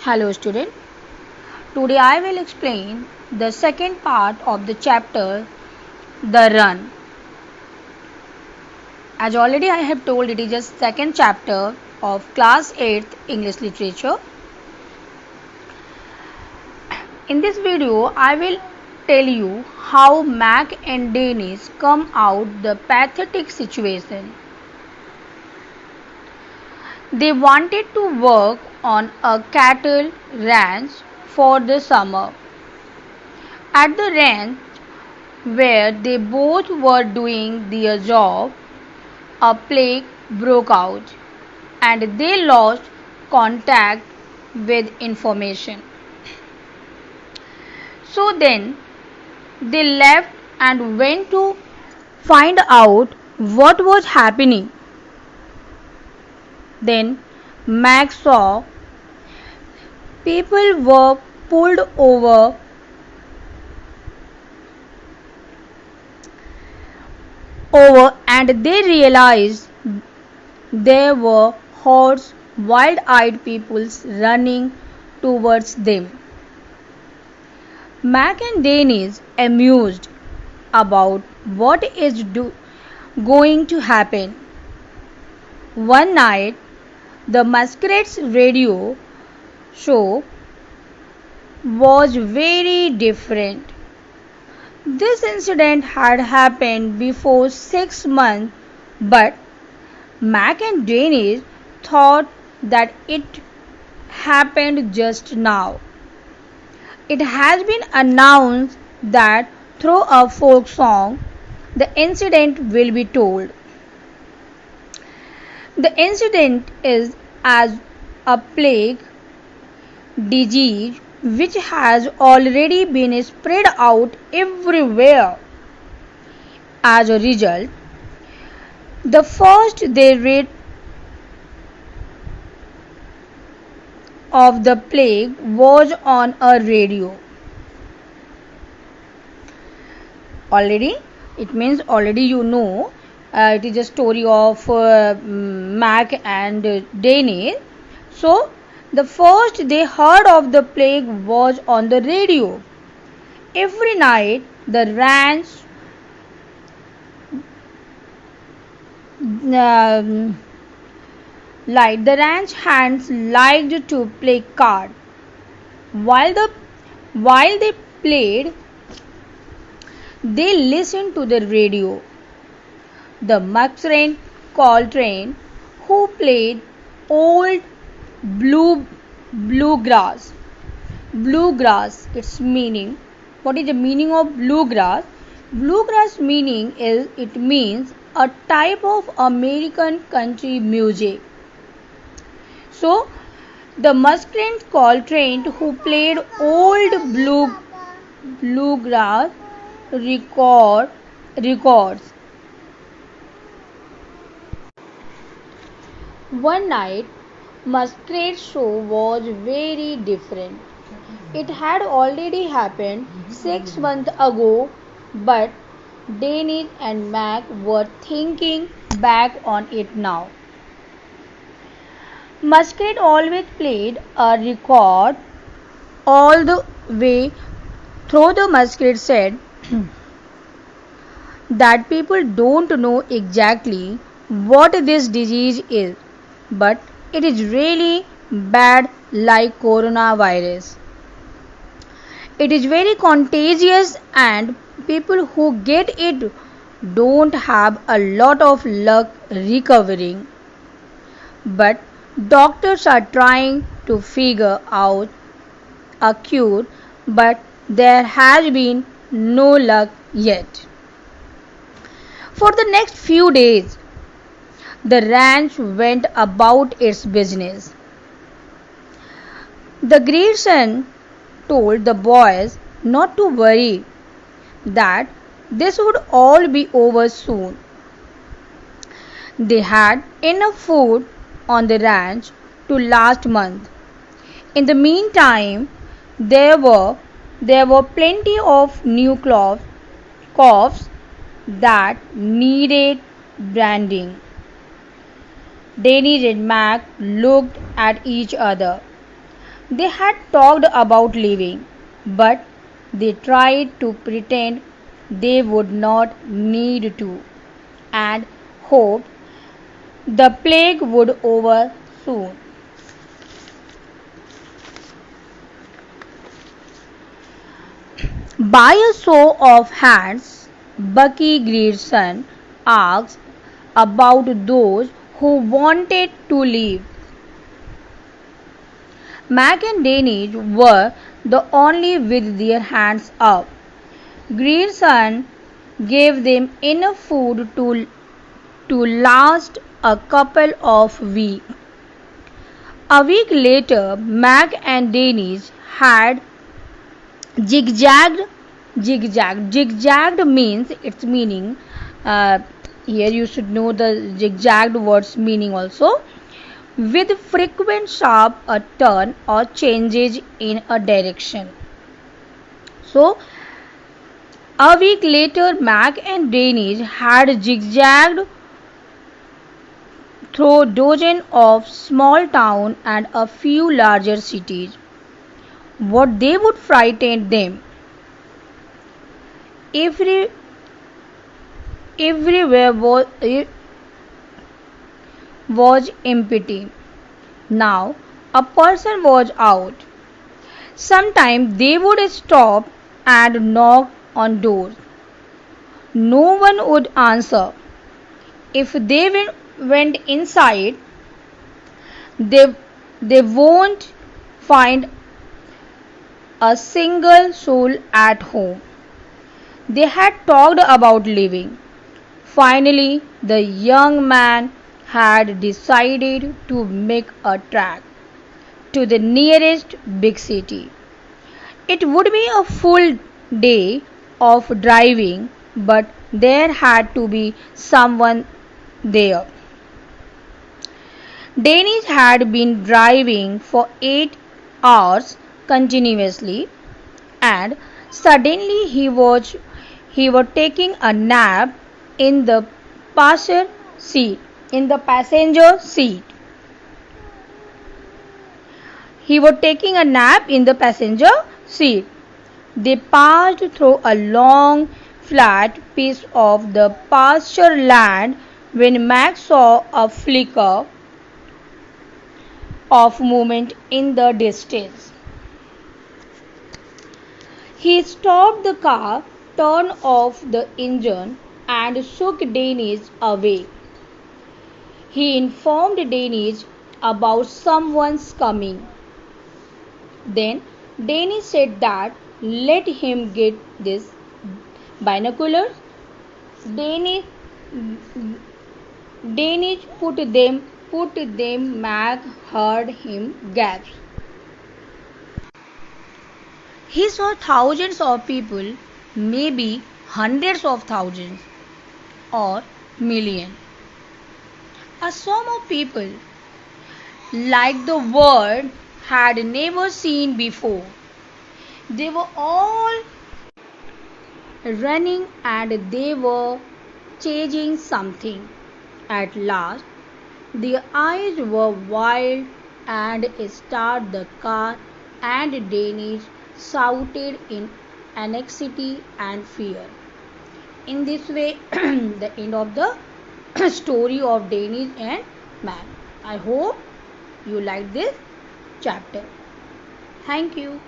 Hello student. Today I will explain the second part of the chapter The Run. As already I have told, it is the second chapter of class 8th English literature. In this video I will tell you how Mac and Dennis come out the pathetic situation. They wanted to work on a cattle ranch for the summer. At the ranch where they both were doing their job, a plague broke out and they lost contact with information. So then they left and went to find out what was happening. Then Max saw people were pulled over and they realized there were hordes wild-eyed people running towards them. Mac and Dennis amused about what is going to happen. One night, the Masquerade's radio show was very different. This incident had happened before 6 months, but Mac and Dennis thought that it happened just now. It has been announced that through a folk song, the incident will be told. The incident is as a plague disease which has already been spread out everywhere. As a result, the first they read of the plague was on a radio. Already you know, it is a story of Mac and Dennis. So the first they heard of the plague was on the radio. Every night the ranch hands liked to play cards. While they played, they listened to the radio. The Muscrane Coltrane, who played old bluegrass. Bluegrass, its meaning. What is the meaning of bluegrass? Bluegrass means a type of American country music. So, the Muscrane Coltrane, who played old bluegrass records. One night, Masquerade show was very different. It had already happened 6 months ago, but Dennis and Mac were thinking back on it now. Masquerade always played a record all the way through. The Masquerade said that people don't know exactly what this disease is, but it is really bad like coronavirus. It is very contagious and people who get it don't have a lot of luck recovering. But doctors are trying to figure out a cure, but there has been no luck yet. For the next few days, the ranch went about its business. The grandson told the boys not to worry, that this would all be over soon. They had enough food on the ranch to last month. In the meantime, there were plenty of new coughs that needed branding. Dennis and Mac looked at each other. They had talked about leaving, but they tried to pretend they would not need to and hoped the plague would over soon. By a show of hands, Bucky Grierson asked about those who wanted to leave. Mac and Danish were the only with their hands up. Grierson gave them enough food to last a couple of weeks. A week later, Mac and Danish had zigzagged means its meaning. Here you should know the zigzagged words meaning also. With frequent sharp turn or changes in a direction. So a week later, Mac and Danish had zigzagged through dozens of small towns and a few larger cities. What they would frighten them. Everywhere was empty. Now a person was out. Sometimes they would stop and knock on doors. No one would answer. If they went inside, they, they won't find a single soul at home. They had talked about leaving. Finally, the young man had decided to make a trek to the nearest big city. It would be a full day of driving, but there had to be someone there. Danish had been driving for 8 hours continuously, and suddenly he was taking a nap in the passenger seat. He was taking a nap in the passenger seat. They passed through a long, flat piece of the pasture land when Max saw a flicker of movement in the distance. He stopped the car, turned off the engine, and shook Danish away. He informed Danish about someone's coming. Then Danish said that let him get this binoculars. Danish put them. Mac heard him gasp. He saw thousands of people, maybe hundreds of thousands or millions. A swarm of people like the world had never seen before. They were all running and they were chasing something. At last, their eyes were wild and started the car, and Danish shouted in anxiety and fear. In this way, the end of the story of Danish and man. I hope you like this chapter. Thank you.